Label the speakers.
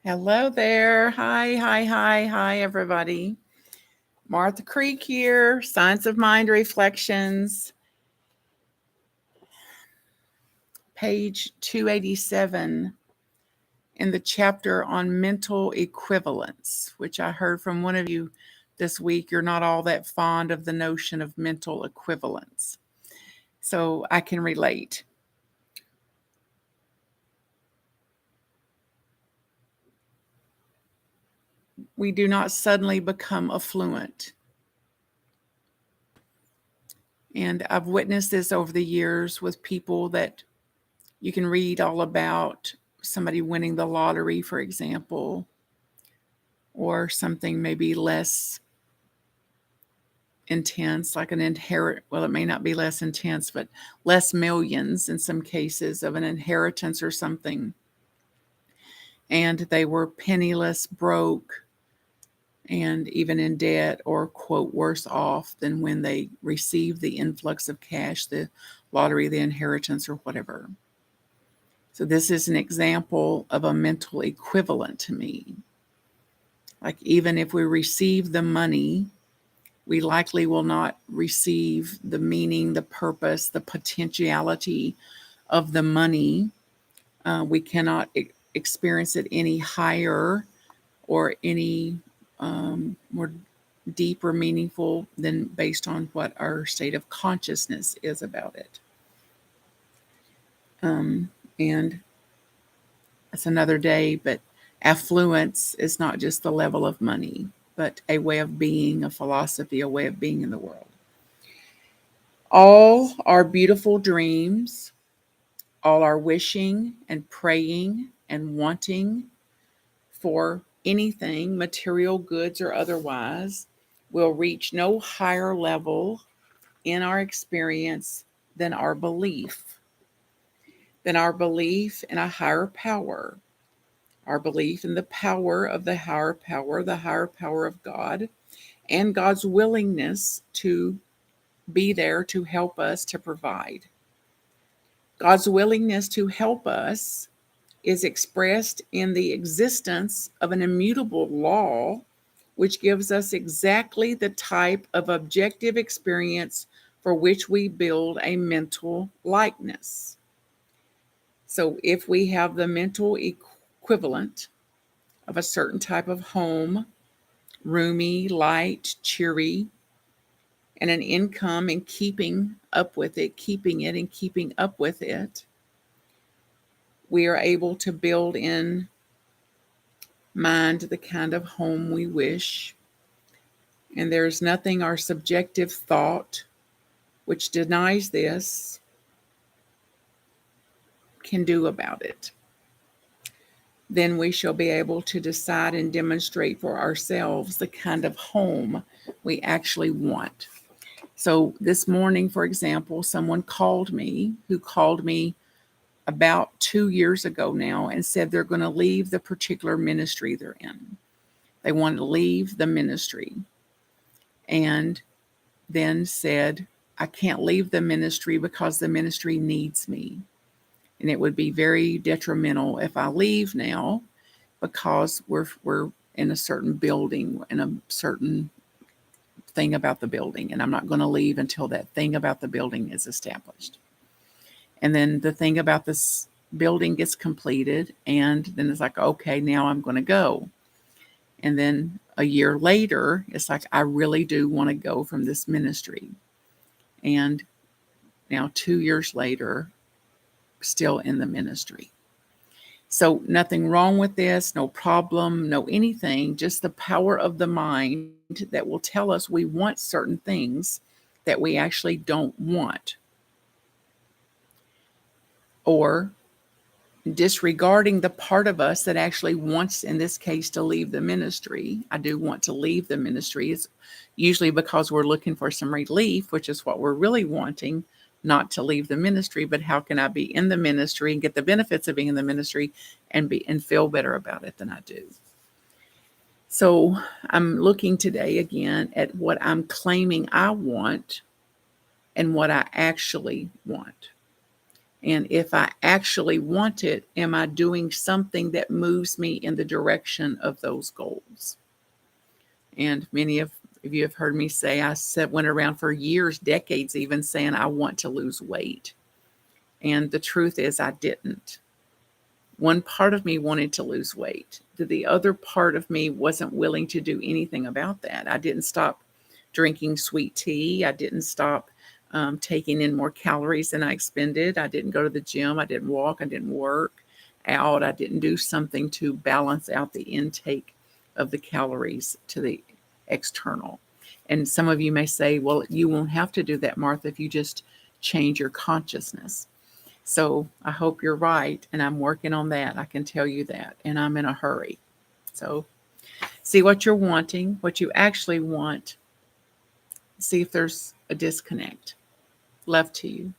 Speaker 1: Hello there. Hi, everybody. Martha Creek here, Science of Mind Reflections, page 287 in the chapter on mental equivalence, which I heard from one of you this week. You're not all that fond of the notion of mental equivalence. So I can relate. We do not suddenly become affluent. And I've witnessed this over the years with people that you can read all about somebody winning the lottery, for example, or something maybe less intense, like it may not be less intense, but less millions in some cases of an inheritance or something. And they were penniless, broke, and even in debt or, quote, worse off than when they received the influx of cash, the lottery, the inheritance, or whatever. So this is an example of a mental equivalent to me. Like even if we receive the money, we likely will not receive the meaning, the purpose, the potentiality of the money. We cannot experience it any higher or any more deep or meaningful than based on what our state of consciousness is about it. And that's another day, but affluence is not just the level of money, but a way of being, a philosophy, a way of being in the world. All our beautiful dreams, all our wishing and praying and wanting for anything, material goods or otherwise, will reach no higher level in our experience than our belief, in a higher power, our belief in the power of the higher power of God, and God's willingness to be there to help us to provide. God's willingness to help us is expressed in the existence of an immutable law, which gives us exactly the type of objective experience for which we build a mental likeness. So, if we have the mental equivalent of a certain type of home, roomy, light, cheery, and an income and keeping up with it, keeping it and keeping up with it, we are able to build in mind the kind of home we wish. And there's nothing our subjective thought, which denies this, can do about it. Then we shall be able to decide and demonstrate for ourselves the kind of home we actually want. So this morning, for example, someone called me about 2 years ago now and said they're going to leave the particular ministry they're in. They want to leave the ministry. And then said, I can't leave the ministry because the ministry needs me. And it would be very detrimental if I leave now because we're in a certain building and a certain thing about the building. And I'm not going to leave until that thing about the building is established. And then the thing about this building gets completed. And then it's like, okay, now I'm going to go. And then a year later, it's like, I really do want to go from this ministry. And now 2 years later, still in the ministry. So nothing wrong with this, no problem, no anything, just the power of the mind that will tell us we want certain things that we actually don't want. Or disregarding the part of us that actually wants, in this case, to leave the ministry. I do want to leave the ministry. It's usually because we're looking for some relief, which is what we're really wanting, not to leave the ministry, but how can I be in the ministry and get the benefits of being in the ministry and feel better about it than I do. So I'm looking today again at what I'm claiming I want and what I actually want. And if I actually want it, am I doing something that moves me in the direction of those goals? And many of you have heard me say, went around for years, decades even, saying I want to lose weight. And the truth is, I didn't. One part of me wanted to lose weight. The other part of me wasn't willing to do anything about that. I didn't stop drinking sweet tea. I didn't stop taking in more calories than I expended. I didn't go to the gym. I didn't walk. I didn't work out. I didn't do something to balance out the intake of the calories to the external. And some of you may say, well, you won't have to do that, Martha, if you just change your consciousness. So I hope you're right, and I'm working on that. I can tell you that, and I'm in a hurry. So see what you're wanting, what you actually want. See if there's a disconnect. Love to you.